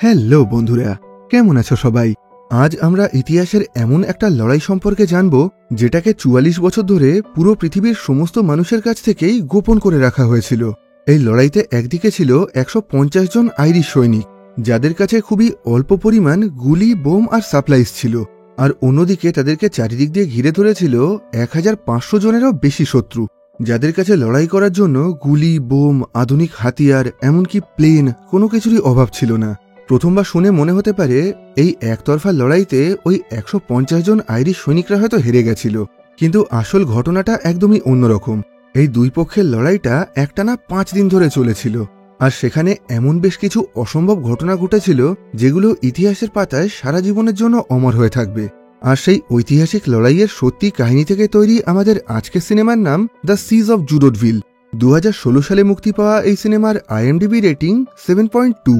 Hello বন্ধুরা, কেমন আছো সবাই? আজ আমরা ইতিহাসের এমন একটা লড়াই সম্পর্কে জানব যেটাকে ৪৪ বছর ধরে পুরো পৃথিবীর সমস্ত মানুষের কাছ থেকেই গোপন করে রাখা হয়েছিল। এই লড়াইতে একদিকে ছিল ১৫০ জন আইরিশ সৈনিক, যাদের কাছে খুবই অল্প পরিমাণ গুলি, বোম আর সাপ্লাইজ ছিল, আর অন্যদিকে তাদেরকে চারিদিক দিয়ে ঘিরে ধরেছিল ১৫০০ জনেরও বেশি শত্রু, যাদের কাছে লড়াই করার জন্য গুলি, বোম, আধুনিক হাতিয়ার, এমনকি প্লেন কোনো কিছুরই অভাব ছিল না। প্রথমবার শুনে মনে হতে পারে এই একতরফা লড়াইতে ওই ১৫০ জন আইরিশ সৈনিকরা হয়তো হেরে গেছিল, কিন্তু আসল ঘটনাটা একদমই অন্যরকম। এই দুই পক্ষের লড়াইটা একটানা ৫ দিন ধরে চলেছিল, আর সেখানে এমন বেশ কিছু অসম্ভব ঘটনা ঘটেছিল যেগুলো ইতিহাসের পাতায় সারা জীবনের জন্য অমর হয়ে থাকবে। আর সেই ঐতিহাসিক লড়াইয়ের সত্যি কাহিনী থেকে তৈরি আমাদের আজকের সিনেমার নাম দ্য সিজ অফ জুডোটভিল। ২০১৬ সালে মুক্তি পাওয়া এই সিনেমার IMDb রেটিং 7.2।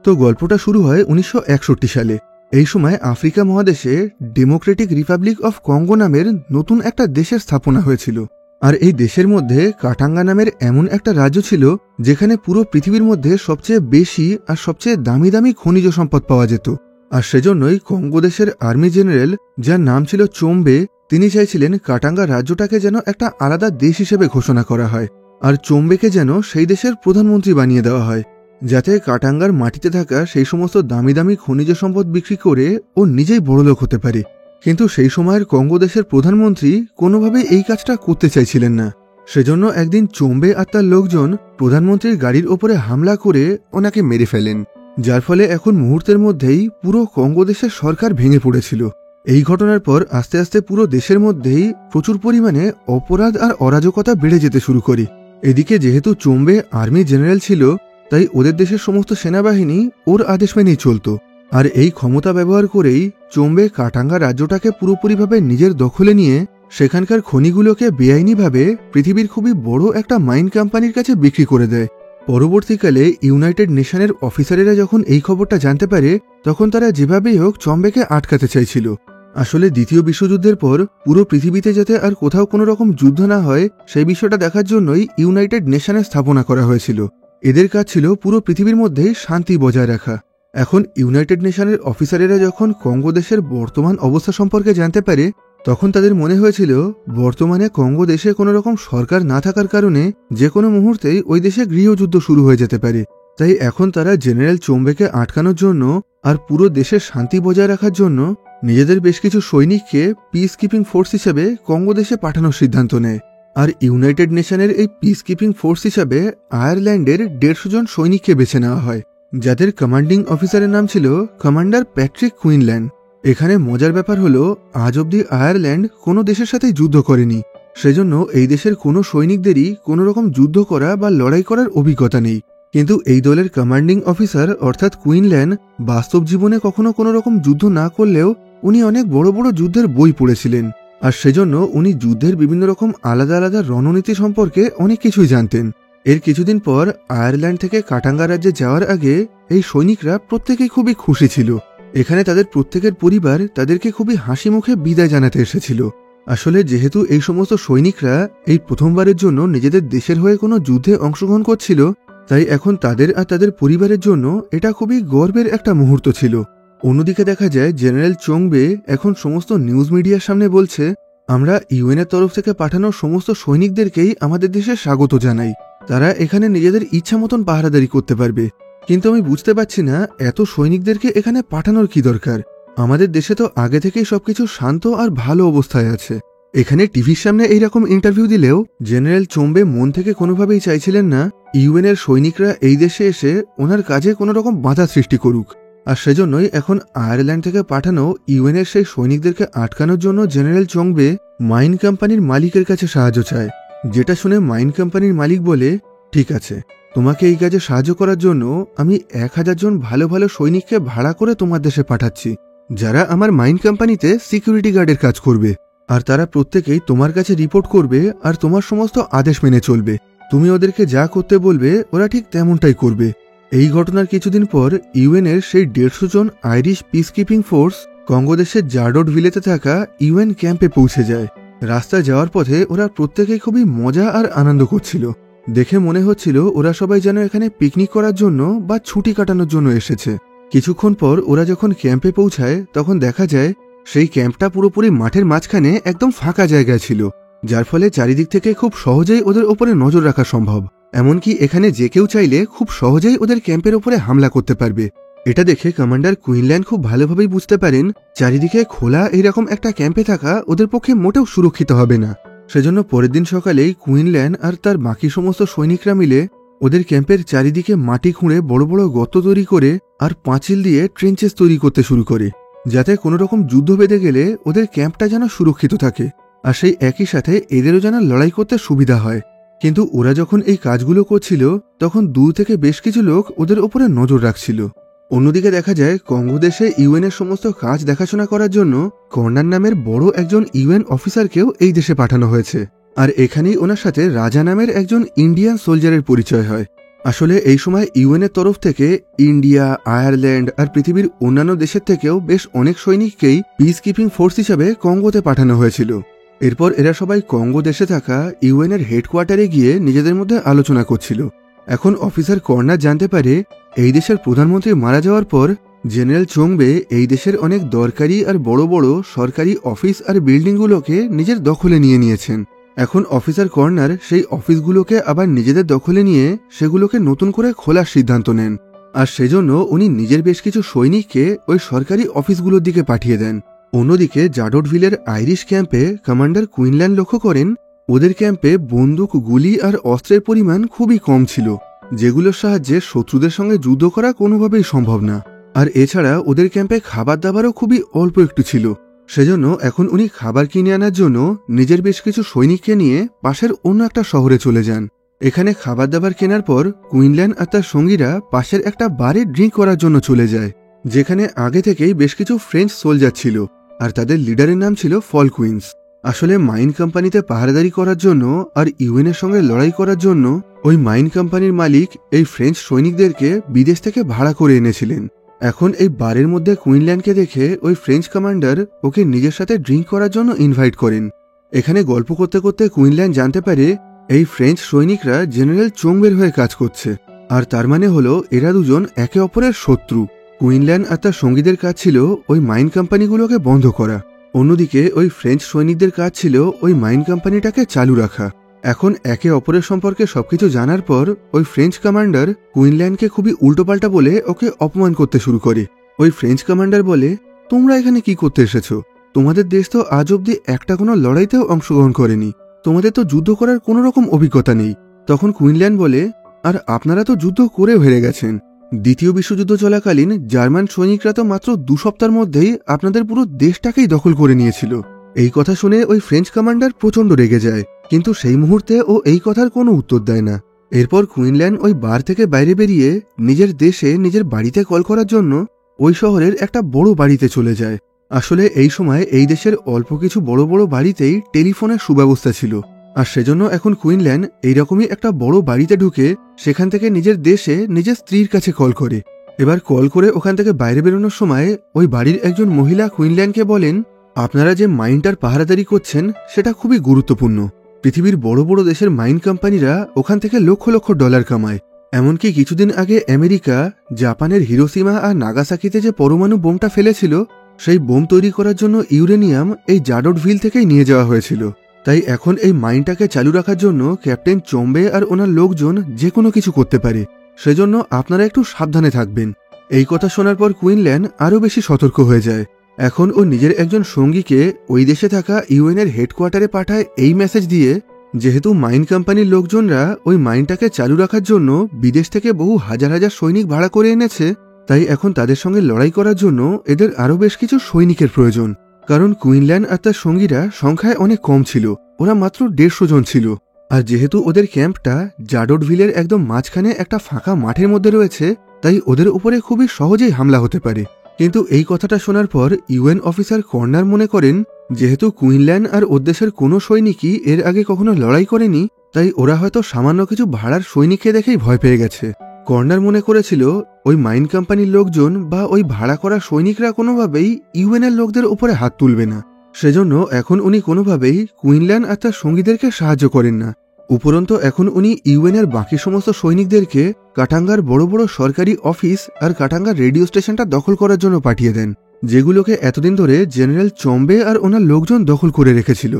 তো গল্পটা শুরু হয় ১৯৬১ সালে। এই সময় আফ্রিকা মহাদেশে ডেমোক্রেটিক রিপাবলিক অফ কঙ্গো নামের নতুন একটা দেশের স্থাপনা হয়েছিল, আর এই দেশের মধ্যে কাটাঙ্গা নামের এমন একটা রাজ্য ছিল যেখানে পুরো পৃথিবীর মধ্যে সবচেয়ে বেশি আর সবচেয়ে দামি দামি খনিজ সম্পদ পাওয়া যেত। আর সেজন্যই কঙ্গো দেশের আর্মি জেনারেল, যার নাম ছিল চোম্বে, তিনি চাইছিলেন কাটাঙ্গা রাজ্যটাকে যেন একটা আলাদা দেশ হিসেবে ঘোষণা করা হয়, আর চোম্বেকে যেন সেই দেশের প্রধানমন্ত্রী বানিয়ে দেওয়া হয়, যাতে কাটাঙ্গার মাটিতে থাকা সেই সমস্ত দামি দামি খনিজ সম্পদ বিক্রি করে ও নিজেই বড়লোক হতে পারে। কিন্তু সেই সময়ের কঙ্গো দেশের প্রধানমন্ত্রী কোনোভাবেই এই কাজটা করতে চাইছিলেন না। সেজন্য একদিন চোম্বে আর তার লোকজন প্রধানমন্ত্রীর গাড়ির ওপরে হামলা করে ওনাকে মেরে ফেলেন, যার ফলে এখন মুহূর্তের মধ্যেই পুরো কঙ্গো দেশের সরকার ভেঙে পড়েছিল। এই ঘটনার পর আস্তে আস্তে পুরো দেশের মধ্যেই প্রচুর পরিমাণে অপরাধ আর অরাজকতা বেড়ে যেতে শুরু করে। এদিকে যেহেতু চোম্বে আর্মি জেনারেল ছিল, তাই ওদের দেশের সমস্ত সেনাবাহিনী ওর আদেশ মেনেই চলত, আর এই ক্ষমতা ব্যবহার করেই চোম্বে কাটাঙ্গা রাজ্যটাকে পুরোপুরিভাবে নিজের দখলে নিয়ে সেখানকার খনিগুলোকে বেআইনিভাবে পৃথিবীর খুবই বড় একটা মাইন কোম্পানির কাছে বিক্রি করে দেয়। পরবর্তীকালে ইউনাইটেড নেশনের অফিসারেরা যখন এই খবরটা জানতে পারে, তখন তারা যেভাবেই হোক চোম্বেকে আটকাতে চাইছিল। আসলে দ্বিতীয় বিশ্বযুদ্ধের পর পুরো পৃথিবীতে যাতে আর কোথাও কোনো রকম যুদ্ধ না হয়, সেই বিষয়টা দেখার জন্যই ইউনাইটেড নেশনের স্থাপনা করা হয়েছিল। এদের কাজ ছিল পুরো পৃথিবীর মধ্যে শান্তি বজায় রাখা। এখন ইউনাইটেড নেশনের অফিসারেরা যখন কঙ্গো দেশের বর্তমান অবস্থা সম্পর্কে জানতে পারে, তখন তাদের মনে হয়েছিল বর্তমানে কঙ্গো দেশে কোনো রকম সরকার না থাকার কারণে যে কোনো মুহূর্তেই ওই দেশে গৃহযুদ্ধ শুরু হয়ে যেতে পারে। তাই এখন তারা জেনারেল চোম্বেকে আটকানোর জন্য আর পুরো দেশের শান্তি বজায় রাখার জন্য নিজেদের বেশ কিছু সৈনিককে পিস কিপিং ফোর্স হিসেবে কঙ্গো দেশে পাঠানোর সিদ্ধান্ত নেয়। আর ইউনাইটেড নেশনের এই পিস কিপিং ফোর্স হিসাবে আয়ারল্যান্ডের ১৫০ জন সৈনিককে বেছে নেওয়া হয়, যাদের কমান্ডিং অফিসারের নাম ছিল কমান্ডার প্যাট্রিক কুইনল্যান্ড। এখানে মজার ব্যাপার হলো, আজ অব্দি আয়ারল্যান্ড কোনো দেশের সাথেই যুদ্ধ করেনি, সেজন্য এই দেশের কোনো সৈনিকদেরই কোনো রকম যুদ্ধ করা বা লড়াই করার অভিজ্ঞতা নেই। কিন্তু এই দলের কমান্ডিং অফিসার অর্থাৎ কুইনল্যান্ড বাস্তব জীবনে কখনো কোনো রকম যুদ্ধ না করলেও উনি অনেক বড় বড় যুদ্ধের বই পড়েছিলেন, আর সেজন্য উনি যুদ্ধের বিভিন্ন রকম আলাদা আলাদা রণনীতি সম্পর্কে অনেক কিছুই জানতেন। এর কিছুদিন পর আয়ারল্যান্ড থেকে কাটাঙ্গা রাজ্যে যাওয়ার আগে এই সৈনিকরা প্রত্যেকেই খুবই খুশি ছিল। এখানে তাদের প্রত্যেকের পরিবার তাদেরকে খুবই হাসি মুখে বিদায় জানাতে এসেছিল। আসলে যেহেতু এই সমস্ত সৈনিকরা এই প্রথমবারের জন্য নিজেদের দেশের হয়ে কোনো যুদ্ধে অংশগ্রহণ করছিল, তাই এখন তাদের আর তাদের পরিবারের জন্য এটা খুবই গর্বের একটা মুহূর্ত ছিল। অন্যদিকে দেখা যায় জেনারেল চোম্বে এখন সমস্ত নিউজ মিডিয়ার সামনে বলছে, আমরা ইউএনের তরফ থেকে পাঠানো সমস্ত সৈনিকদেরকেই আমাদের দেশে স্বাগত জানাই, তারা এখানে নিজেদের ইচ্ছা মতন পাহারাদারি করতে পারবে। কিন্তু আমি বুঝতে পারছি না এত সৈনিকদেরকে এখানে পাঠানোর কি দরকার। আমাদের দেশে তো আগে থেকেই সবকিছু শান্ত আর ভালো অবস্থায় আছে। এখানে টিভির সামনে এইরকম ইন্টারভিউ দিলেও জেনারেল চোম্বে মন থেকে কোনোভাবেই চাইছিলেন না ইউএনের সৈনিকরা এই দেশে এসে ওনার কাজে কোনো রকম বাধা সৃষ্টি করুক। আর সেজন্যই এখন আয়ারল্যান্ড থেকে পাঠানো ইউএনের সেই সৈনিকদেরকে আটকানোর জন্য জেনারেল চোম্বে মাইন কোম্পানির মালিকের কাছে সাহায্য চায়, যেটা শুনে মাইন কোম্পানির মালিক বলে, ঠিক আছে, তোমাকে এই কাজে সাহায্য করার জন্য আমি ১০০০ জন ভালো ভালো সৈনিককে ভাড়া করে তোমার দেশে পাঠাচ্ছি, যারা আমার মাইন কোম্পানিতে সিকিউরিটি গার্ডের কাজ করবে, আর তারা প্রত্যেকেই তোমার কাছে রিপোর্ট করবে আর তোমার সমস্ত আদেশ মেনে চলবে। তুমি ওদেরকে যা করতে বলবে ওরা ঠিক তেমনটাই করবে। এই ঘটনার কিছুদিন পর ইউএনের সেই ১৫০ জন Irish peace keeping force Congo দেশের জাডোটভিলেতে থাকা ইউএন ক্যাম্পে পৌঁছে যায়। রাস্তায় যাওয়ার পথে ওরা প্রত্যেকেই খুবই মজা আর আনন্দ করছিল। দেখে মনে হচ্ছিল ওরা সবাই যেন এখানে পিকনিক করার জন্য বা ছুটি কাটানোর জন্য এসেছে। কিছুক্ষণ পর ওরা যখন ক্যাম্পে পৌঁছায় তখন দেখা যায় সেই ক্যাম্পটা পুরোপুরি মাঠের মাঝখানে একদম ফাঁকা জায়গায় ছিল, যার ফলে চারিদিক থেকে খুব সহজেই ওদের ওপরে নজর রাখা সম্ভব। এমনকি এখানে যে কেউ চাইলে খুব সহজেই ওদের ক্যাম্পের ওপরে হামলা করতে পারবে। এটা দেখে কমান্ডার কুইনল্যান্ড খুব ভালোভাবেই বুঝতে পারেন চারিদিকে খোলা এইরকম একটা ক্যাম্পে থাকা ওদের পক্ষে মোটেও সুরক্ষিত হবে না। সেজন্য পরের দিন সকালেই কুইনল্যান্ড আর তার বাকি সমস্ত সৈনিকরা মিলে ওদের ক্যাম্পের চারিদিকে মাটি খুঁড়ে বড় বড় গর্ত তৈরি করে আর পাঁচিল দিয়ে ট্রেঞ্চেস তৈরি করতে শুরু করে, যাতে কোনো রকম যুদ্ধ বেঁধে গেলে ওদের ক্যাম্পটা যেন সুরক্ষিত থাকে আর সেই একই সাথে এদেরও যেন লড়াই করতে সুবিধা হয়। কিন্তু ওরা যখন এই কাজগুলো করছিল তখন দূর থেকে বেশ কিছু লোক ওদের ওপরে নজর রাখছিল। অন্যদিকে দেখা যায় কঙ্গো দেশে ইউএনের সমস্ত কাজ দেখাশোনা করার জন্য কর্নার নামের বড় একজন ইউএন অফিসারকেও এই দেশে পাঠানো হয়েছে, আর এখানেই ওনার সাথে রাজা নামের একজন ইন্ডিয়ান সোলজারের পরিচয় হয়। আসলে এই সময় ইউএনের তরফ থেকে ইন্ডিয়া, আয়ারল্যান্ড আর পৃথিবীর অন্যান্য দেশের থেকেও বেশ অনেক সৈনিককেই পিস কিপিং ফোর্স হিসাবে কঙ্গোতে পাঠানো হয়েছিল। এরপর এরা সবাই কঙ্গো দেশে থাকা ইউএনের হেডকোয়ার্টারে গিয়ে নিজেদের মধ্যে আলোচনা করছিল। এখন অফিসার কর্নার জানতে পারে এই দেশের প্রধানমন্ত্রী মারা যাওয়ার পর জেনারেল চোংবে এই দেশের অনেক দরকারি আর বড় বড় সরকারি অফিস আর বিল্ডিংগুলোকে নিজের দখলে নিয়েছেন। এখন অফিসার কর্নার সেই অফিসগুলোকে আবার নিজেদের দখলে নিয়ে সেগুলোকে নতুন করে খোলার সিদ্ধান্ত নেন, আর সেজন্য উনি নিজের বেশ কিছু সৈনিককে ওই সরকারি অফিসগুলোর দিকে পাঠিয়ে দেন। অন্যদিকে জাডোটভিলের আইরিশ ক্যাম্পে কমান্ডার কুইনল্যান্ড লক্ষ্য করেন ওদের ক্যাম্পে বন্দুক, গুলি আর অস্ত্রের পরিমাণ খুবই কম ছিল, যেগুলোর সাহায্যে শত্রুদের সঙ্গে যুদ্ধ করা কোনোভাবেই সম্ভব না। আর এছাড়া ওদের ক্যাম্পে খাবার দাবারও খুবই অল্প একটু ছিল। সেজন্য এখন উনি খাবার কিনে আনার জন্য নিজের বেশ কিছু সৈনিককে নিয়ে পাশের অন্য একটা শহরে চলে যান। এখানে খাবার দাবার কেনার পর কুইনল্যান্ড আর তার সঙ্গীরা পাশের একটা বারে ড্রিঙ্ক করার জন্য চলে যায়, যেখানে আগে থেকেই বেশ কিছু ফ্রেঞ্চ সোলজার ছিল আর তাদের লিডারের নাম ছিল ফলকুইন্স। আসলে মাইন কোম্পানিতে পাহারাদারি করার জন্য আর ইউএনের সঙ্গে লড়াই করার জন্য ওই মাইন কোম্পানির মালিক এই ফ্রেঞ্চ সৈনিকদেরকে বিদেশ থেকে ভাড়া করে এনেছিলেন। এখন এই বারের মধ্যে কুইনল্যান্ডকে দেখে ওই ফ্রেঞ্চ কমান্ডার ওকে নিজের সাথে ড্রিঙ্ক করার জন্য ইনভাইট করেন। এখানে গল্প করতে করতে কুইনল্যান্ড জানতে পারে এই ফ্রেঞ্চ সৈনিকরা জেনারেল চোংবের হয়ে কাজ করছে, আর তার মানে হলো এরা দুজন একে অপরের শত্রু। কুইনল্যান্ড আর তার সঙ্গীদের কাজ ছিল ওই মাইন কোম্পানিগুলোকে বন্ধ করা, অন্যদিকে ওই ফ্রেঞ্চ সৈনিকদের কাজ ছিল ওই মাইন কোম্পানিটাকে চালু রাখা। এখন একে অপরের সম্পর্কে সবকিছু জানার পর ওই ফ্রেঞ্চ কমান্ডার কুইনল্যান্ডকে খুবই উল্টোপাল্টা বলে ওকে অপমান করতে শুরু করে। ওই ফ্রেঞ্চ কমান্ডার বলে, তোমরা এখানে কি করতে এসেছো? তোমাদের দেশ তো আজ অব্দি একটা কোনো লড়াইতেও অংশগ্রহণ করেনি, তোমাদের তো যুদ্ধ করার কোনো রকম অভিজ্ঞতা নেই। তখন কুইনল্যান্ড বলে, আর আপনারা তো যুদ্ধ করেও হেরে গেছেন। দ্বিতীয় বিশ্বযুদ্ধ চলাকালীন জার্মান সৈনিকরা তো মাত্র 2 সপ্তাহের মধ্যেই আপনাদের পুরো দেশটাকেই দখল করে নিয়েছিল। এই কথা শুনে ওই ফ্রেঞ্চ কমান্ডার প্রচণ্ড রেগে যায়, কিন্তু সেই মুহূর্তে ও এই কথার কোনো উত্তর দেয় না। এরপর কুইনল্যান্ড ওই বার থেকে বাইরে বেরিয়ে নিজের দেশে নিজের বাড়িতে কল করার জন্য ওই শহরের একটা বড় বাড়িতে চলে যায়। আসলে এই সময় এই দেশের অল্প কিছু বড় বড় বাড়িতেই টেলিফোনের সুব্যবস্থা ছিল, আর সেজন্য এখন কুইনল্যান্ড এইরকমই একটা বড় বাড়িতে ঢুকে সেখান থেকে নিজের দেশে নিজের স্ত্রীর কাছে কল করে। এবার কল করে ওখান থেকে বাইরে বেরোনোর সময় ওই বাড়ির একজন মহিলা কুইনল্যান্ডকে বলেন, আপনারা যে মাইনটার পাহারাদারি করছেন সেটা খুবই গুরুত্বপূর্ণ। পৃথিবীর বড় বড় দেশের মাইন কোম্পানিরা ওখান থেকে লক্ষ লক্ষ ডলার কামায়। এমনকি কিছুদিন আগে আমেরিকা জাপানের হিরোশিমা আর নাগাসাকিতে যে পরমাণু বোমটা ফেলেছিল, সেই বোম তৈরি করার জন্য ইউরেনিয়াম এই জাডোটভিল থেকেই নিয়ে যাওয়া হয়েছিল। তাই এখন এই মাইনটাকে চালু রাখার জন্য ক্যাপ্টেন চোম্বে আর ওনার লোকজন যে কোনো কিছু করতে পারে, সেজন্য আপনারা একটু সাবধানে থাকবেন। এই কথা শোনার পর কুইনল্যান্ড আরও বেশি সতর্ক হয়ে যায়। এখন ও নিজের একজন সঙ্গীকে ওই দেশে থাকা ইউএনের হেডকোয়ার্টারে পাঠায় এই মেসেজ দিয়ে, যেহেতু মাইন কোম্পানির লোকজনরা ওই মাইনটাকে চালু রাখার জন্য বিদেশ থেকে বহু হাজার হাজার সৈনিক ভাড়া করে এনেছে, তাই এখন তাদের সঙ্গে লড়াই করার জন্য এদের আরও বেশ কিছু সৈনিকের প্রয়োজন। কারণ কুইনল্যান্ড আর তার সঙ্গীরা সংখ্যায় অনেক কম ছিল, ওরা মাত্র 150 জন ছিল। আর যেহেতু ওদের ক্যাম্পটা জাডোটভিলের একদম মাঝখানে একটা ফাঁকা মাঠের মধ্যে রয়েছে, তাই ওদের উপরে খুবই সহজেই হামলা হতে পারে। কিন্তু এই কথাটা শোনার পর ইউএন অফিসার কর্নার মনে করেন, যেহেতু কুইনল্যান্ড আর ওর দেশের কোনো সৈনিকই এর আগে কখনো লড়াই করেনি, তাই ওরা হয়তো সামান্য কিছু ভাড়ার সৈনিককে দেখেই ভয় পেয়ে গেছে। কর্নার মনে করেছিল ওই মাইন কোম্পানির লোকজন বা ওই ভাড়া করা সৈনিকরা কোনোভাবেই ইউএনের লোকদের উপরে হাত তুলবে না। সেজন্য এখন উনি কোনোভাবেই কুইনল্যান্ড আর তার সঙ্গীদেরকে সাহায্য করেন না। উপরন্ত এখন উনি ইউএনের বাকি সমস্ত সৈনিকদেরকে কাটাঙ্গার বড় বড় সরকারি অফিস আর কাটাঙ্গার রেডিও স্টেশনটা দখল করার জন্য পাঠিয়ে দেন, যেগুলোকে এতদিন ধরে জেনারেল চম্বে আর ওনার লোকজন দখল করে রেখেছিল।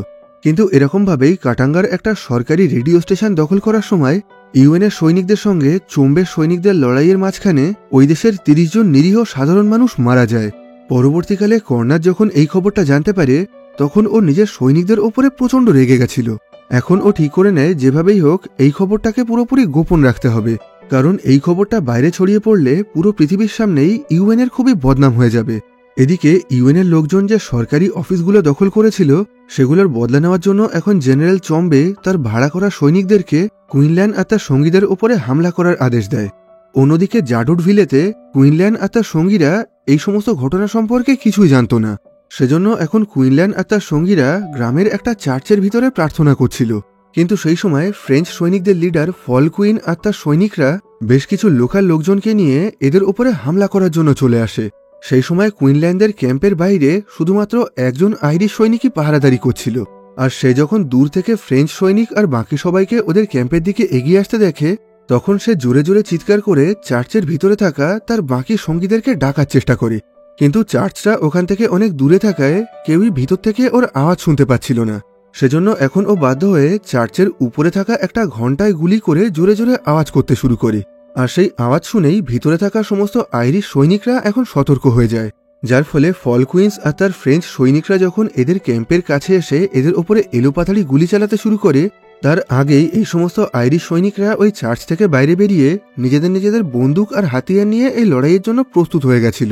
কিন্তু এরকমভাবেই কাটাঙ্গার একটা সরকারি রেডিও স্টেশন দখল করার সময় ইউএনের সৈনিকদের সঙ্গে চম্বের সৈনিকদের লড়াইয়ের মাঝখানে ওই দেশের 30 জন নিরীহ সাধারণ মানুষ মারা যায়। পরবর্তীকালে কর্নার যখন এই খবরটা জানতে পারে, তখন ও নিজের সৈনিকদের ওপরে প্রচণ্ড রেগে গেছিল। এখন ও ঠিক করে নেয় যেভাবেই হোক এই খবরটাকে পুরোপুরি গোপন রাখতে হবে, কারণ এই খবরটা বাইরে ছড়িয়ে পড়লে পুরো পৃথিবীর সামনেই ইউএনের খুবই বদনাম হয়ে যাবে। এদিকে ইউএনের লোকজন যে সরকারি অফিসগুলো দখল করেছিল সেগুলোর বদলা নেওয়ার জন্য এখন জেনারেল চম্বে তার ভাড়া করা সৈনিকদেরকে কুইনল্যান্ড আর তার সঙ্গীদের ওপরে হামলা করার আদেশ দেয়। অন্যদিকে জাডুডভিলেতে কুইনল্যান্ড আর তার সঙ্গীরা এই সমস্ত ঘটনা সম্পর্কে কিছুই জানত না। সেজন্য এখন কুইনল্যান্ড আর তার সঙ্গীরা গ্রামের একটা চার্চের ভিতরে প্রার্থনা করছিল। কিন্তু সেই সময় ফ্রেঞ্চ সৈনিকদের লিডার ফলকুইন আর তার সৈনিকরা বেশ কিছু লোকাল লোকজনকে নিয়ে এদের ওপরে হামলা করার জন্য চলে আসে। সেই সময় কুইনল্যান্ডের ক্যাম্পের বাইরে শুধুমাত্র একজন আইরিশ সৈনিকই পাহারাদারি করছিল, আর সে যখন দূর থেকে ফ্রেঞ্চ সৈনিক আর বাকি সবাইকে ওদের ক্যাম্পের দিকে এগিয়ে আসতে দেখে, তখন সে জোরে জোরে চিৎকার করে চার্চের ভিতরে থাকা তার বাকি সঙ্গীদেরকে ডাকার চেষ্টা করে। কিন্তু চার্চটা ওখান থেকে অনেক দূরে থাকায় কেউই ভিতর থেকে ওর আওয়াজ শুনতে পাচ্ছিল না। সেজন্য এখন ও বাধ্য হয়ে চার্চের উপরে থাকা একটা ঘণ্টায় গুলি করে জোরে জোরে আওয়াজ করতে শুরু করে। আর সেই আওয়াজ শুনেই ভিতরে থাকা সমস্ত আইরিশ সৈনিকরা এখন সতর্ক হয়ে যায়, যার ফলে ফলকুইন্স আর তার ফ্রেঞ্চ সৈনিকরা যখন এদের ক্যাম্পের কাছে এসে এদের ওপরে এলোপাতাড়ি গুলি চালাতে শুরু করে, তার আগেই এই সমস্ত আইরিশ সৈনিকরা ওই চার্চ থেকে বাইরে বেরিয়ে নিজেদের বন্দুক আর হাতিয়ার নিয়ে এই লড়াইয়ের জন্য প্রস্তুত হয়ে গেছিল।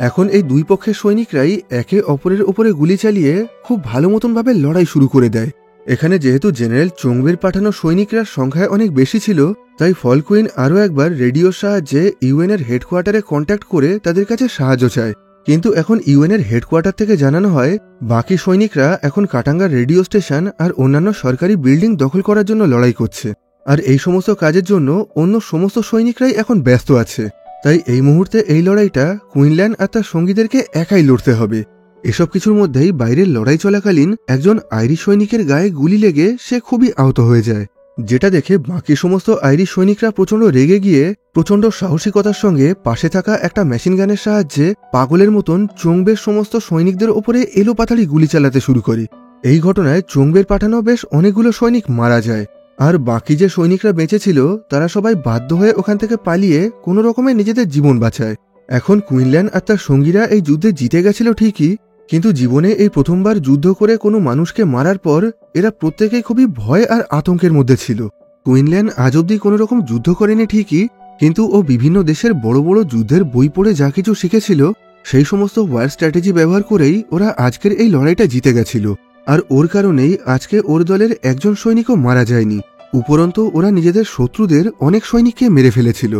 এখন এই দুই পক্ষের সৈনিকরাই একে অপরের উপরে গুলি চালিয়ে খুব ভালো মতনভাবে লড়াই শুরু করে দেয়। এখানে যেহেতু জেনারেল চোংবের পাঠানো সৈনিকরা সংখ্যায় অনেক বেশি ছিল, তাই ফলকুইন আরও একবার রেডিওর সাহায্যে ইউএনের হেডকোয়ার্টারে কন্ট্যাক্ট করে তাদের কাছে সাহায্য চায়। কিন্তু এখন ইউএনের হেডকোয়ার্টার থেকে জানানো হয় বাকি সৈনিকরা এখন কাটাঙ্গার রেডিও স্টেশন আর অন্যান্য সরকারি বিল্ডিং দখল করার জন্য লড়াই করছে, আর এই সমস্ত কাজের জন্য অন্য সমস্ত সৈনিকরাই এখন ব্যস্ত আছে। তাই এই মুহূর্তে এই লড়াইটা কুইনল্যান্ড আর তার সঙ্গীদেরকে একাই লড়তে হবে। এসব কিছুর মধ্যেই বাইরের লড়াই চলাকালীন একজন আইরিশ সৈনিকের গায়ে গুলি লেগে সে খুবই আহত হয়ে যায়, যেটা দেখে বাকি সমস্ত আইরিশ সৈনিকরা প্রচণ্ড রেগে গিয়ে প্রচণ্ড সাহসিকতার সঙ্গে পাশে থাকা একটা মেশিন গানের সাহায্যে পাগলের মতন চোংবের সমস্ত সৈনিকদের ওপরে এলোপাতাড়ি গুলি চালাতে শুরু করে। এই ঘটনায় চোংবের পাঠানো বেশ অনেকগুলো সৈনিক মারা যায়, আর বাকি যে সৈনিকরা বেঁচে ছিল তারা সবাই বাধ্য হয়ে ওখান থেকে পালিয়ে কোনো রকমে নিজেদের জীবন বাঁচায়। এখন কুইনল্যান্ড আর তার সঙ্গীরা এই যুদ্ধে জিতে গেছিল ঠিকই, কিন্তু জীবনে এই প্রথমবার যুদ্ধ করে কোনো মানুষকে মারার পর এরা প্রত্যেকেই খুবই ভয় আর আতঙ্কের মধ্যে ছিল। কুইনল্যান্ড আজ অব্দি কোনো রকম যুদ্ধ করেনি ঠিকই, কিন্তু ও বিভিন্ন দেশের বড় বড় যুদ্ধের বই পড়ে যা কিছু শিখেছিল সেই সমস্ত ওয়ার স্ট্র্যাটেজি ব্যবহার করেই ওরা আজকের এই লড়াইটা জিতে গেছিল। আর ওর কারণেই আজকে ওর দলের একজন সৈনিকও মারা যায়নি, উপরন্তু ওরা নিজেদের শত্রুদের অনেক সৈনিককে মেরে ফেলেছিল,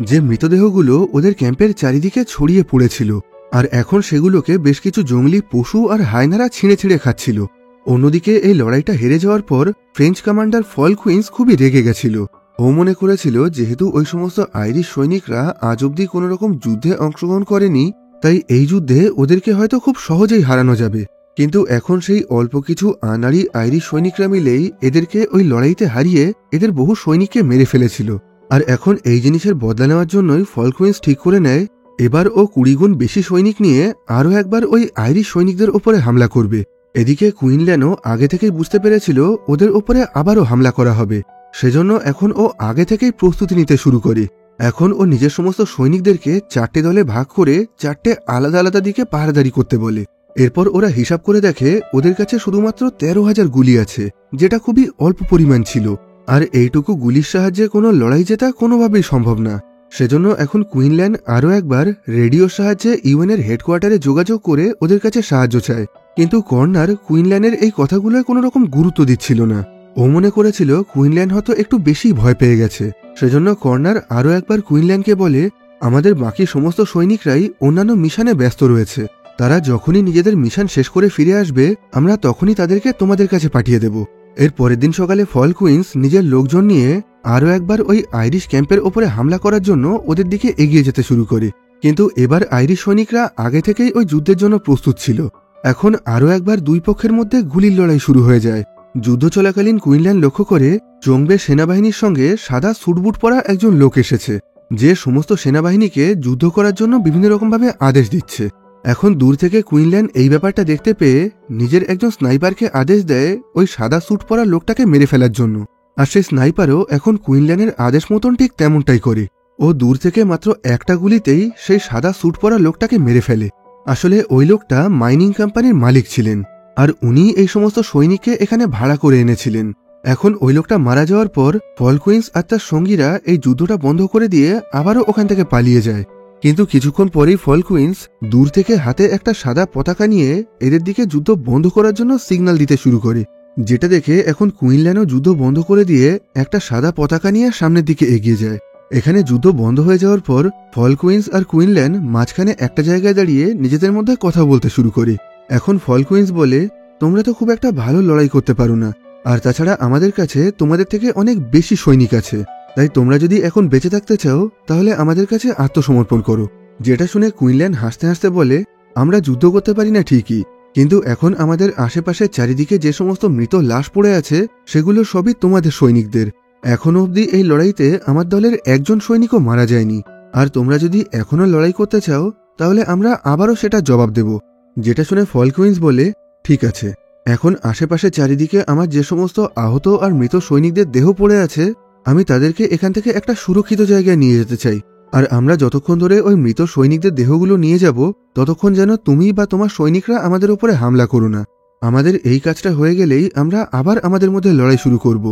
যে মৃতদেহগুলো ওদের ক্যাম্পের চারিদিকে ছড়িয়ে পড়েছিল, আর এখন সেগুলোকে বেশ কিছু জঙ্গলি পশু আর হায়নারা ছিঁড়ে ছিঁড়ে খাচ্ছিল। অন্যদিকে এই লড়াইটা হেরে যাওয়ার পর ফ্রেঞ্চ কমান্ডার ফলকুইন্স খুবই রেগে গেছিল। ও মনে করেছিল যেহেতু ওই সমস্ত আইরিশ সৈনিকরা আজ অব্দি কোনো রকম যুদ্ধে অংশগ্রহণ করেনি, তাই এই যুদ্ধে ওদেরকে হয়তো খুব সহজেই হারানো যাবে। কিন্তু এখন সেই অল্প কিছু আনাড়ি আইরিশ সৈনিকরা মিলেই এদেরকে ওই লড়াইতে হারিয়ে এদের বহু সৈনিককে মেরে ফেলেছিল। আর এখন এই জিনিসের বদলা নেওয়ার জন্যই ফলকুইন্স ঠিক করে নেয় এবার ও 20 গুণ বেশি সৈনিক নিয়ে আরও একবার ওই আইরিশ সৈনিকদের ওপরে হামলা করবে। এদিকে কুইনল্যান্ডও আগে থেকেই বুঝতে পেরেছিল ওদের ওপরে আবারও হামলা করা হবে, সেজন্য এখন ও আগে থেকেই প্রস্তুতি নিতে শুরু করে। এখন ও নিজের সমস্ত সৈনিকদেরকে 4টে দলে ভাগ করে 4টে আলাদা আলাদা দিকে পাহারাদারি করতে বলে। এরপর ওরা হিসাব করে দেখে ওদের কাছে শুধুমাত্র 13,000 গুলি আছে, যেটা খুবই অল্প পরিমাণ ছিল, আর এইটুকু গুলির সাহায্যে কোনো লড়াই জেতা কোনোভাবেই সম্ভব না। সেজন্য এখন কুইনল্যান্ড আরও একবার রেডিওর সাহায্যে ইউএনের হেডকোয়ার্টারে যোগাযোগ করে ওদের কাছে সাহায্য চায়। কিন্তু কর্নার কুইনল্যান্ডের এই কথাগুলোয় কোনো রকম গুরুত্ব দিচ্ছিল না। ও মনে করেছিল কুইনল্যান্ড হয়তো একটু বেশি ভয় পেয়ে গেছে। সেজন্য কর্নার আরও একবার কুইনল্যান্ডকে বলে, আমাদের বাকি সমস্ত সৈনিকরাই অন্যান্য মিশনে ব্যস্ত রয়েছে, তারা যখনই নিজেদের মিশন শেষ করে ফিরে আসবে আমরা তখনই তাদেরকে তোমাদের কাছে পাঠিয়ে দেব। এর পরের দিন সকালে ফলকুইন্স নিজের লোকজন নিয়ে আরও একবার ওই আইরিশ ক্যাম্পের ওপরে হামলা করার জন্য ওদের দিকে এগিয়ে যেতে শুরু করে। কিন্তু এবার আইরিশ সৈনিকরা আগে থেকেই ওই যুদ্ধের জন্য প্রস্তুত ছিল। এখন আরও একবার দুই পক্ষের মধ্যে গুলির লড়াই শুরু হয়ে যায়। যুদ্ধ চলাকালীন কুইনল্যান্ড লক্ষ্য করে চোংবে সেনাবাহিনীর সঙ্গে সাদা স্যুটবুট পরা একজন লোক এসেছে। যে সমস্ত সেনাবাহিনীকে যুদ্ধ করার জন্য বিভিন্ন রকমভাবে আদেশ দিচ্ছে। এখন দূর থেকে কুইনল্যান এই ব্যাপারটা দেখতে পেয়ে নিজের একজন স্নাইপারকে আদেশ দেয় ওই সাদা স্যুট পরা লোকটাকে মেরে ফেলার জন্য। আর সেই স্নাইপারও এখন কুইনল্যানের আদেশ মতন ঠিক তেমনটাই করে। ও দূর থেকে মাত্র একটা গুলিতেই সেই সাদা স্যুট পরা লোকটাকে মেরে ফেলে। আসলে ওই লোকটা মাইনিং কোম্পানির মালিক ছিলেন, আর উনি এই সমস্ত সৈনিককে এখানে ভাড়া করে এনেছিলেন। এখন ওই লোকটা মারা যাওয়ার পর ফলকুইন্স আর তার সঙ্গীরা এই যুদ্ধটা বন্ধ করে দিয়ে আবারও ওখান থেকে পালিয়ে যায়। কিন্তু কিছুক্ষণ পরেই ফলকুইন্স দূর থেকে হাতে একটা সাদা পতাকা নিয়ে এদের দিকে যুদ্ধ বন্ধ করার জন্য সিগন্যাল দিতে শুরু করে, যেটা দেখে এখন কুইনল্যানও যুদ্ধ বন্ধ করে দিয়ে একটা সাদা পতাকা নিয়ে সামনের দিকে এগিয়ে যায়। এখানে যুদ্ধ বন্ধ হয়ে যাওয়ার পর ফলকুইন্স আর কুইনল্যান মাঝখানে একটা জায়গায় দাঁড়িয়ে নিজেদের মধ্যে কথা বলতে শুরু করে। এখন ফলকুইন্স বলে, তোমরা তো খুব একটা ভালো লড়াই করতে পারো না, আর তাছাড়া আমাদের কাছে তোমাদের থেকে অনেক বেশি সৈনিক আছে, তাই তোমরা যদি এখন বেঁচে থাকতে চাও তাহলে আমাদের কাছে আত্মসমর্পণ করো। যেটা শুনে কুইনল্যান হাসতে হাসতে বলে, আমরা যুদ্ধ করতে পারি না ঠিকই, কিন্তু এখন আমাদের আশেপাশে চারিদিকে যে সমস্ত মৃত লাশ পড়ে আছে সেগুলো সবই তোমাদের সৈনিকদের। এখনো অবধি এই লড়াইতে আমার দলের একজন সৈনিকও মারা যায়নি, আর তোমরা যদি এখনো লড়াই করতে চাও তাহলে আমরা আবারও সেটা জবাব দেব। যেটা শুনে ফলকুইন্স বলে, ঠিক আছে, এখন আশেপাশে চারিদিকে আমার যে সমস্ত আহত আর মৃত সৈনিকদের দেহ পড়ে আছে আমি তাদেরকে এখান থেকে একটা সুরক্ষিত জায়গায় নিয়ে যেতে চাই, আর আমরা যতক্ষণ ধরে ওই মৃত সৈনিকদের দেহগুলো নিয়ে যাব ততক্ষণ যেন তুমি বা তোমার সৈনিকরা আমাদের উপরে হামলা করো না। আমাদের এই কাজটা হয়ে গেলেই আমরা আবার আমাদের মধ্যে লড়াই শুরু করব।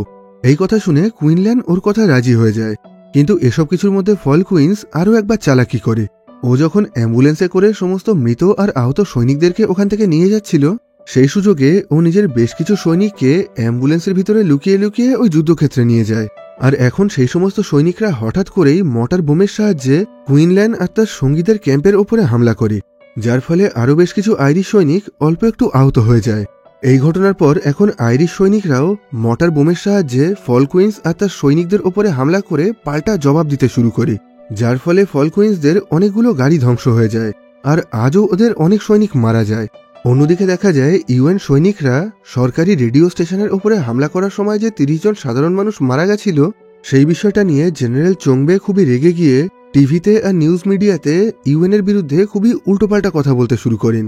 এই কথা শুনে কুইনল্যান ওর কথা রাজি হয়ে যায়। কিন্তু এসব কিছুর মধ্যে ফলকুইন্স আরও একবার চালাকি করে। ও যখন অ্যাম্বুলেন্সে করে সমস্ত মৃত আর আহত সৈনিকদেরকে ওখান থেকে নিয়ে যাচ্ছিল সেই সুযোগে ও নিজের বেশ কিছু সৈনিককে অ্যাম্বুলেন্সের ভিতরে লুকিয়ে লুকিয়ে ওই যুদ্ধক্ষেত্রে নিয়ে যায়। আর এখন সেই সমস্ত সৈনিকরা হঠাৎ করেই মর্টার বোমের সাহায্যে কুইনল্যান আর তার সঙ্গীদের ক্যাম্পের ওপরে হামলা করে, যার ফলে আরও বেশ কিছু আইরিশ সৈনিক অল্প একটু আহত হয়ে যায়। এই ঘটনার পর এখন আইরিশ সৈনিকরাও মর্টার বোমের সাহায্যে ফলকুইন্স আর তার সৈনিকদের ওপরে হামলা করে পাল্টা জবাব দিতে শুরু করে, যার ফলে ফলকুইন্সদের অনেকগুলো গাড়ি ধ্বংস হয়ে যায়, আর আজও ওদের অনেক সৈনিক মারা যায়। অন্যদিকে দেখা যায় ইউএন সৈনিকরা সরকারি রেডিও স্টেশনের উপরে হামলা করার সময় যে 30 জন সাধারণ মানুষ মারা গেছিল সেই বিষয়টা নিয়ে জেনারেল চোংবে খুবই রেগে গিয়ে টিভিতে আর নিউজ মিডিয়াতে ইউএনের বিরুদ্ধে খুবই উল্টোপাল্টা কথা বলতে শুরু করেন।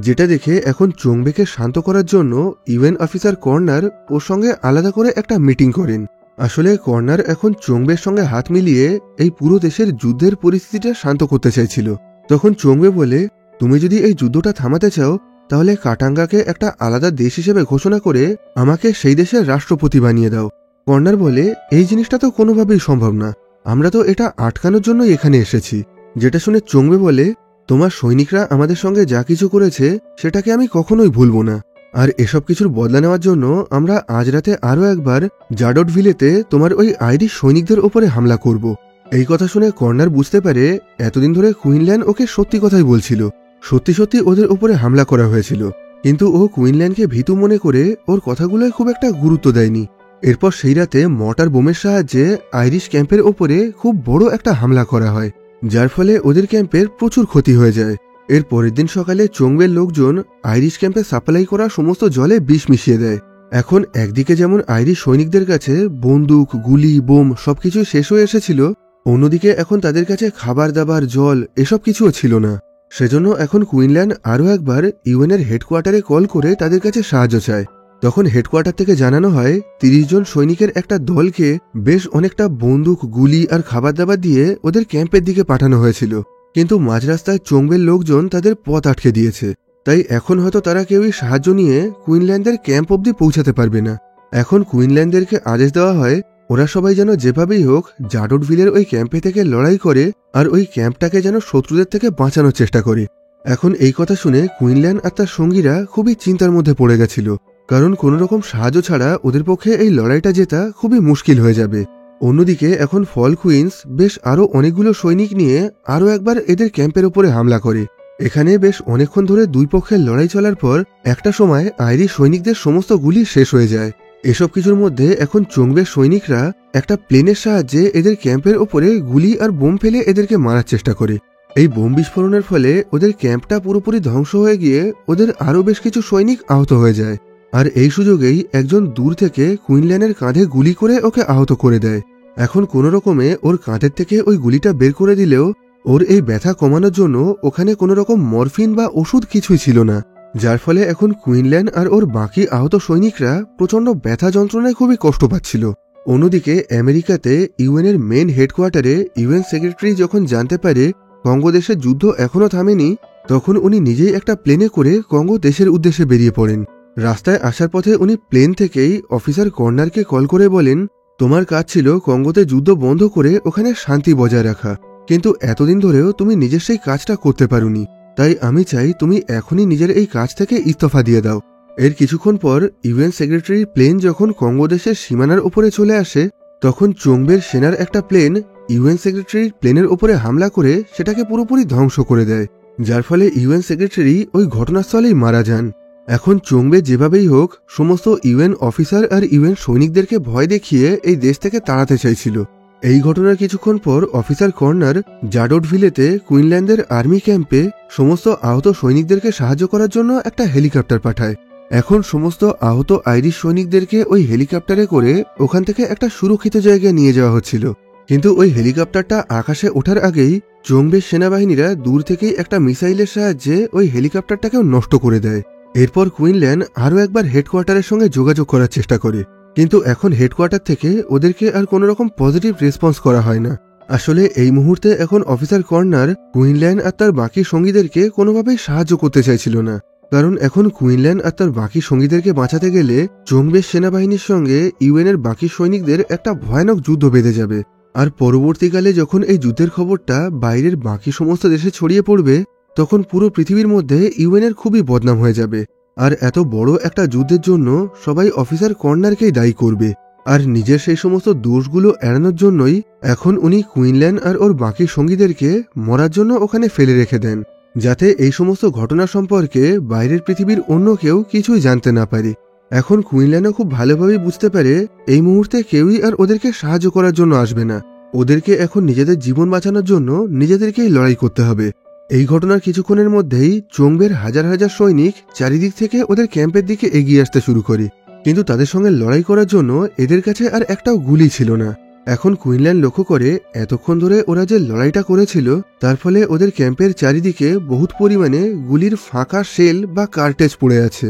যেটা দেখে এখন চোংবেকে শান্ত করার জন্য ইউএন অফিসার কর্নার ওর সঙ্গে আলাদা করে একটা মিটিং করেন। আসলে কর্নার এখন চোংবের সঙ্গে হাত মিলিয়ে এই পুরো দেশের যুদ্ধের পরিস্থিতিটা শান্ত করতে চাইছিল। তখন চোংবে বলে, তুমি যদি এই যুদ্ধটা থামাতে চাও তাহলে কাটাঙ্গাকে একটা আলাদা দেশ হিসেবে ঘোষণা করে আমাকে সেই দেশের রাষ্ট্রপতি বানিয়ে দাও। কর্নার বলে, এই জিনিসটা তো কোনোভাবেই সম্ভব না, আমরা তো এটা আটকানোর জন্যই এখানে এসেছি। যেটা শুনে চোংবে বলে, তোমার সৈনিকরা আমাদের সঙ্গে যা কিছু করেছে সেটাকে আমি কখনোই ভুলব না, আর এসব কিছুর বদলা নেওয়ার জন্য আমরা আজ রাতে আরও একবার জাডটভিলেতে তোমার ওই আইরিশ সৈনিকদের ওপরে হামলা করব। এই কথা শুনে কর্নার বুঝতে পারে এতদিন ধরে কুইনল্যান ওকে সত্যি কথাই বলছিল, সত্যি সত্যি ওদের উপরে হামলা করা হয়েছিল, কিন্তু ও কুইনল্যানকে ভীতু মনে করে ওর কথাগুলোয় খুব একটা গুরুত্ব দেয়নি। এরপর সেই রাতে মর্টার বোমের সাহায্যে আইরিশ ক্যাম্পের ওপরে খুব বড় একটা হামলা করা হয়, যার ফলে ওদের ক্যাম্পের প্রচুর ক্ষতি হয়ে যায়। এর পরের দিন সকালে চোংবের লোকজন আইরিশ ক্যাম্পে সাপ্লাই করা সমস্ত জলে বিষ মিশিয়ে দেয়। এখন একদিকে যেমন আইরিশ সৈনিকদের কাছে বন্দুক, গুলি, বোম সবকিছু শেষ হয়ে এসেছিল, অন্যদিকে এখন তাদের কাছে খাবার দাবার, জল এসব কিছুও ছিল না। সেজন্য এখন কুইনল্যান আরও একবার ইউএনের হেডকোয়ার্টারে কল করে তাদের কাছে সাহায্য চায়। তখন হেডকোয়ার্টার থেকে জানানো হয় 30 জন সৈনিকের একটা দলকে বেশ অনেকটা বন্দুক, গুলি আর খাবার দাবার দিয়ে ওদের ক্যাম্পের দিকে পাঠানো হয়েছিল, কিন্তু মাঝ রাস্তায় চোংবের লোকজন তাদের পথ আটকে দিয়েছে, তাই এখন হয়তো তারা কেউই সাহায্য নিয়ে কুইনল্যান্ডের ক্যাম্প অব্দি পৌঁছাতে পারবে না। এখন কুইনল্যান্ডদেরকে আদেশ দেওয়া হয় ওরা সবাই যেন যেভাবেই হোক জাডটভিলের ওই ক্যাম্পে থেকে লড়াই করে আর ওই ক্যাম্পটাকে যেন শত্রুদের থেকে বাঁচানোর চেষ্টা করে। এখন এই কথা শুনে কুইনল্যান্ড আর তার সঙ্গীরা খুবই চিন্তার মধ্যে পড়ে গেছিল, কারণ কোনো রকম সাহায্য ছাড়া ওদের পক্ষে এই লড়াইটা জেতা খুবই মুশকিল হয়ে যাবে। অন্যদিকে এখন ফলকুইন্স বেশ আরও অনেকগুলো সৈনিক নিয়ে আরও একবার এদের ক্যাম্পের ওপরে হামলা করে। এখানে বেশ অনেকক্ষণ ধরে দুই পক্ষের লড়াই চলার পর একটা সময় আইরিশ সৈনিকদের সমস্ত গুলি শেষ হয়ে যায়। এসব কিছুর মধ্যে এখন চোংবের সৈনিকরা একটা প্লেনের সাহায্যে এদের ক্যাম্পের ওপরে গুলি আর বোম ফেলে এদেরকে মারার চেষ্টা করে। এই বোম বিস্ফোরণের ফলে ওদের ক্যাম্পটা পুরোপুরি ধ্বংস হয়ে গিয়ে ওদের আরও বেশ কিছু সৈনিক আহত হয়ে যায়, আর এই সুযোগেই একজন দূর থেকে কুইনল্যানের কাঁধে গুলি করে ওকে আহত করে দেয়। এখন কোনো রকমে ওর কাঁধের থেকে ওই গুলিটা বের করে দিলেও ওর এই ব্যথা কমানোর জন্য ওখানে কোনো রকম মরফিন বা ওষুধ কিছুই ছিল না, যার ফলে এখন কুইনল্যান আর ওর বাকি আহত সৈনিকরা প্রচণ্ড ব্যথা যন্ত্রণায় খুবই কষ্ট পাচ্ছিল। অন্যদিকে আমেরিকাতে ইউএনের মেন হেডকোয়ার্টারে ইউএন সেক্রেটারি যখন জানতে পারে কঙ্গো দেশের যুদ্ধ এখনও থামেনি, তখন উনি নিজেই একটা প্লেনে করে কঙ্গো দেশের উদ্দেশ্যে বেরিয়ে পড়েন। রাস্তায় আসার পথে উনি প্লেন থেকেই অফিসার কর্নারকে কল করে বলেন, তোমার কাজ ছিল কঙ্গোতে যুদ্ধ বন্ধ করে ওখানে শান্তি বজায় রাখা, কিন্তু এতদিন ধরেও তুমি নিজের সেই কাজটা করতে পারোনি, তাই আমি চাই তুমি এখনই নিজের এই কাজ থেকে ইস্তফা দিয়ে দাও। এর কিছুক্ষণ পর ইউএন সেক্রেটারির প্লেন যখন কঙ্গো দেশের সীমানার উপরে চলে আসে, তখন চোংবের সেনার একটা প্লেন ইউএন সেক্রেটারির প্লেনের উপরে হামলা করে সেটাকে পুরোপুরি ধ্বংস করে দেয়, যার ফলে ইউএন সেক্রেটারি ওই ঘটনাস্থলেই মারা যান। এখন চোংবে যেভাবেই হোক সমস্ত ইউএন অফিসার আর ইউএন সৈনিকদেরকে ভয় দেখিয়ে এই দেশ থেকে তাড়াতে চাইছিল। এই ঘটনার কিছুক্ষণ পর অফিসার কর্নার জাডোটভিলেতে কুইনল্যান্ডের আর্মি ক্যাম্পে সমস্ত আহত সৈনিকদেরকে সাহায্য করার জন্য একটা হেলিকপ্টার পাঠায়। এখন সমস্ত আহত আইরিশ সৈনিকদেরকে ওই হেলিকপ্টারে করে ওখান থেকে একটা সুরক্ষিত জায়গায় নিয়ে যাওয়া হচ্ছিল, কিন্তু ওই হেলিকপ্টারটা আকাশে ওঠার আগেই চোংবের সেনাবাহিনীরা দূর থেকেই একটা মিসাইলের সাহায্যে ওই হেলিকপ্টারটাকেও নষ্ট করে দেয়। এরপর কুইনল্যান্ড আরও একবার হেডকোয়ার্টারের সঙ্গে যোগাযোগ করার চেষ্টা করে, কিন্তু এখন হেডকোয়ার্টার থেকে ওদেরকে আর কোনো রকম পজিটিভ রেসপন্স করা হয় না। আসলে এই মুহূর্তে এখন অফিসার কর্নার কুইনল্যান্ড আর তার বাকি সঙ্গীদেরকে কোনোভাবেই সাহায্য করতে চাইছিল না, কারণ এখন কুইনল্যান্ড আর তার বাকি সঙ্গীদেরকে বাঁচাতে গেলে চোংবের সেনাবাহিনীর সঙ্গে ইউএনের বাকি সৈনিকদের একটা ভয়ানক যুদ্ধ বেঁধে যাবে। আর পরবর্তীকালে যখন এই যুদ্ধের খবরটা বাইরের বাকি সমস্ত দেশে ছড়িয়ে পড়বে, তখন পুরো পৃথিবীর মধ্যে ইউএনের খুবই বদনাম হয়ে যাবে। আর এত বড় একটা যুদ্ধের জন্য সবাই অফিসার কর্নারকেই দায়ী করবে, আর নিজের সেই সমস্ত দোষগুলো এড়ানোর জন্যই এখন উনি কুইনল্যান্ড আর ওর বাকি সঙ্গীদেরকে মরার জন্য ওখানে ফেলে রেখে দেন, যাতে এই সমস্ত ঘটনা সম্পর্কে বাইরের পৃথিবীর অন্য কেউ কিছুই জানতে না পারে। এখন কুইনল্যান্ডও খুব ভালোভাবেই বুঝতে পারে এই মুহূর্তে কেউই আর ওদেরকে সাহায্য করার জন্য আসবে না, ওদেরকে এখন নিজেদের জীবন বাঁচানোর জন্য নিজেদেরকেই লড়াই করতে হবে। এই ঘটনার কিছুক্ষণের মধ্যেই চোংবের হাজার হাজার সৈনিক চারিদিক থেকে ওদের ক্যাম্পের দিকে এগিয়ে আসতে শুরু করে, কিন্তু তাদের সঙ্গে লড়াই করার জন্য এদের কাছে আর একটাও গুলি ছিল না। এখন কুইনল্যান্ড লক্ষ্য করে এতক্ষণ ধরে ওরা যে লড়াইটা করেছিল তার ফলে ওদের ক্যাম্পের চারিদিকে বহুত পরিমাণে গুলির ফাঁকা শেল বা কার্টেজ পড়ে আছে।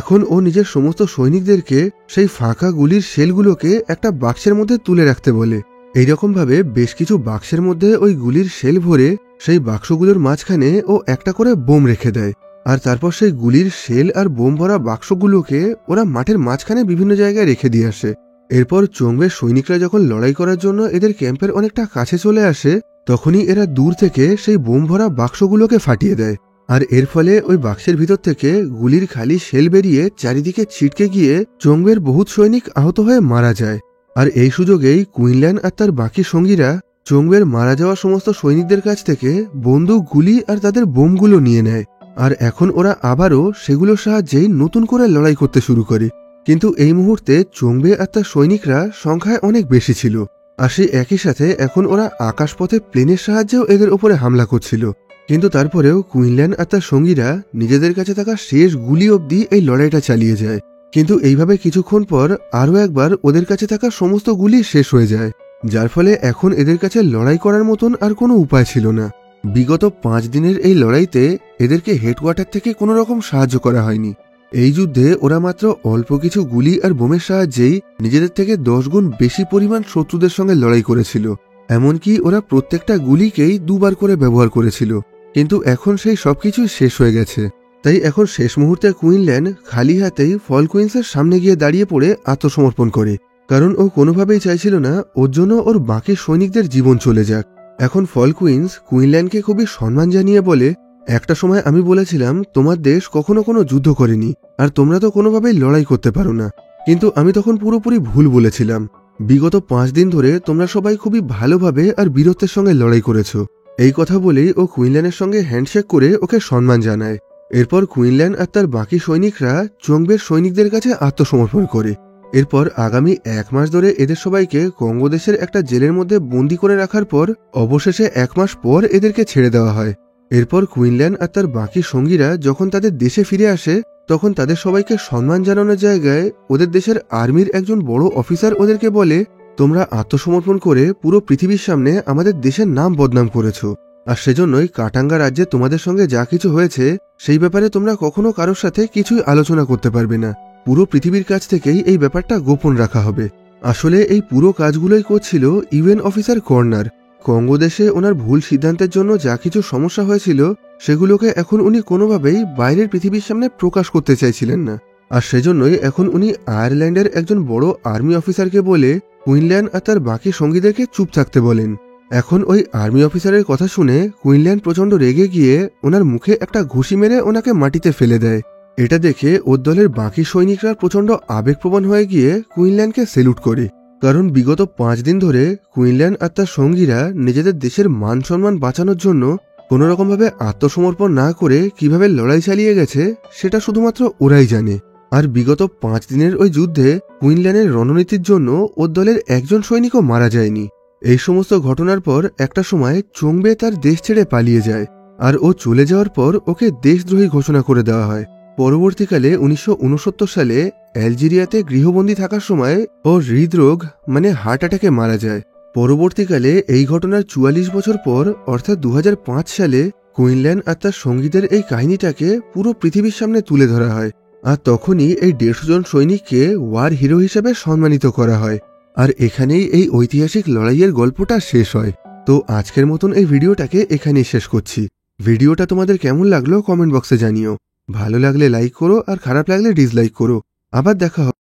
এখন ও নিজের সমস্ত সৈনিকদেরকে সেই ফাঁকা গুলির শেলগুলোকে একটা বাক্সের মধ্যে তুলে রাখতে বলে। এইরকমভাবে বেশ কিছু বাক্সের মধ্যে ওই গুলির শেল ভরে সেই বাক্সগুলোর মাঝখানে ও একটা করে বোম রেখে দেয়, আর তারপর সেই গুলির শেল আর বোম ভরা বাক্সগুলোকে ওরা মাঠের মাঝখানে বিভিন্ন জায়গায় রেখে দিয়ে আসে। এরপর চোংবের সৈনিকরা যখন লড়াই করার জন্য এদের ক্যাম্পের অনেকটা কাছে চলে আসে, তখনই এরা দূর থেকে সেই বোম ভরা বাক্সগুলোকে ফাটিয়ে দেয়, আর এর ফলে ওই বাক্সের ভিতর থেকে গুলির খালি শেল বেরিয়ে চারিদিকে ছিটকে গিয়ে চোংবের বহুত সৈনিক আহত হয়ে মারা যায়। আর এই সুযোগেই কুইনল্যান্ড আর তার বাকি সঙ্গীরা চোংবের মারা যাওয়া সমস্ত সৈনিকদের কাছ থেকে বন্দুক, গুলি আর তাদের বোমগুলো নিয়ে নেয়, আর এখন ওরা আবারও সেগুলোর সাহায্যেই নতুন করে লড়াই করতে শুরু করে। কিন্তু এই মুহূর্তে চোংবে আর তার সৈনিকরা সংখ্যায় অনেক বেশি ছিল, আর সেই একই সাথে এখন ওরা আকাশপথে প্লেনের সাহায্যেও এদের ওপরে হামলা করছিল। কিন্তু তারপরেও কুইনল্যান্ড আর তার সঙ্গীরা নিজেদের কাছে থাকা শেষ গুলি অবধি এই লড়াইটা চালিয়ে যায়, কিন্তু এইভাবে কিছুক্ষণ পর আরও একবার ওদের কাছে থাকা সমস্ত গুলি শেষ হয়ে যায়, যার ফলে এখন এদের কাছে লড়াই করার মতন আর কোনো উপায় ছিল না। বিগত 5 দিনের এই লড়াইতে এদেরকে হেডকোয়ার্টার থেকে কোনো রকম সাহায্য করা হয়নি। এই যুদ্ধে ওরা মাত্র অল্প কিছু গুলি আর বোমের সাহায্যেই নিজেদের থেকে 10 গুণ বেশি পরিমাণ শত্রুদের সঙ্গে লড়াই করেছিল, এমনকি ওরা প্রত্যেকটা গুলিকেই 2 বার করে ব্যবহার করেছিল। কিন্তু এখন সেই সবকিছুই শেষ হয়ে গেছে, তাই এখন শেষ মুহূর্তে কুইনল্যান্ড খালি হাতেই ফল কুইন্সের সামনে গিয়ে দাঁড়িয়ে পড়ে আত্মসমর্পণ করে, কারণ ও কোনোভাবেই চাইছিল না ওর জন্য ওর বাকি সৈনিকদের জীবন চলে যাক। এখন ফল কুইন্স কুইনল্যান্ডকে খুবই সম্মান জানিয়ে বলে, একটা সময় আমি বলেছিলাম তোমার দেশ কখনো কোনো যুদ্ধ করেনি আর তোমরা তো কোনোভাবেই লড়াই করতে পারো না, কিন্তু আমি তখন পুরোপুরি ভুল বলেছিলাম। বিগত 5 দিন ধরে তোমরা সবাই খুবই ভালোভাবে আর বীরত্বের সঙ্গে লড়াই করেছো। এই কথা বলেই ও কুইনল্যান্ডের সঙ্গে হ্যান্ডশেক করে ওকে সম্মান জানায়। এরপর কুইনল্যান্ড আর তার বাকি সৈনিকরা চোংবের সৈনিকদের কাছে আত্মসমর্পণ করে। এরপর আগামী 1 মাস ধরে এদের সবাইকে কঙ্গো দেশের একটা জেলের মধ্যে বন্দী করে রাখার পর অবশেষে 1 মাস পর এদেরকে ছেড়ে দেওয়া হয়। এরপর কুইনল্যান্ড আর তার বাকি সঙ্গীরা যখন তাদের দেশে ফিরে আসে, তখন তাদের সবাইকে সম্মান জানানোর জায়গায় ওদের দেশের আর্মির একজন বড় অফিসার ওদেরকে বলে, তোমরা আত্মসমর্পণ করে পুরো পৃথিবীর সামনে আমাদের দেশের নাম বদনাম করেছো, আর সেজন্যই কাটাঙ্গা রাজ্যে তোমাদের সঙ্গে যা কিছু হয়েছে সেই ব্যাপারে তোমরা কখনো কারোর সাথে কিছুই আলোচনা করতে পারবে না। পুরো পৃথিবীর কাছ থেকেই এই ব্যাপারটা গোপন রাখা হবে। আসলে এই পুরো কাজগুলোই করছিল ইউএন অফিসার কর্নার। কঙ্গো দেশে ওনার ভুল সিদ্ধান্তের জন্য যা কিছু সমস্যা হয়েছিল সেগুলোকে এখন উনি কোনোভাবেই বাইরের পৃথিবীর সামনে প্রকাশ করতে চাইছিলেন না। আর সেজন্যই এখন উনি আয়ারল্যান্ডের একজন বড় আর্মি অফিসারকে বলে কুইনল্যান্ড আর তার বাকি সঙ্গীদেরকে চুপ থাকতে বলেন। এখন ওই আর্মি অফিসারের কথা শুনে কুইনল্যান্ড প্রচণ্ড রেগে গিয়ে ওনার মুখে একটা ঘুষি মেরে ওনাকে মাটিতে ফেলে দেয়। এটা দেখে ওর দলের বাকি সৈনিকরা প্রচণ্ড আবেগপ্রবণ হয়ে গিয়ে কুইনল্যান্ডকে সেলুট করে, কারণ বিগত 5 দিন ধরে কুইনল্যান্ড আর তার সঙ্গীরা নিজেদের দেশের মান সম্মান বাঁচানোর জন্য কোনোরকমভাবে আত্মসমর্পণ না করে কিভাবে লড়াই চালিয়ে গেছে সেটা শুধুমাত্র ওরাই জানে। আর বিগত 5 দিনের ওই যুদ্ধে কুইনল্যান্ডের রণনীতির জন্য ওর দলের একজন সৈনিকও মারা যায়নি। এই সমস্ত ঘটনার পর একটা সময় চোংবে তার দেশ ছেড়ে পালিয়ে যায়, আর ও চলে যাওয়ার পর ওকে দেশদ্রোহী ঘোষণা করে দেওয়া হয়। পরবর্তীকালে 1969 সালে অ্যালজেরিয়াতে গৃহবন্দী থাকার সময় ও হৃদরোগ মানে হার্ট অ্যাটাকে মারা যায়। পরবর্তীকালে এই ঘটনার 44 বছর পর অর্থাৎ 2005 সালে কুইনল্যান্ড আর তার সঙ্গীদের এই কাহিনীটাকে পুরো পৃথিবীর সামনে তুলে ধরা হয়, আর তখনই এই 150 জন সৈনিককে ওয়ার হিরো হিসেবে সম্মানিত করা হয়। আর এখানেই এই ঐতিহাসিক লড়াইয়ের গল্পটা শেষ হয়। তো আজকের মতন এই ভিডিওটাকে এখানেই শেষ করছি। ভিডিওটা তোমাদের কেমন লাগলো কমেন্ট বক্সে জানিও। ভালো লাগলে লাইক করো, আর খারাপ লাগলে ডিসলাইক করো। আবার দেখা হবে।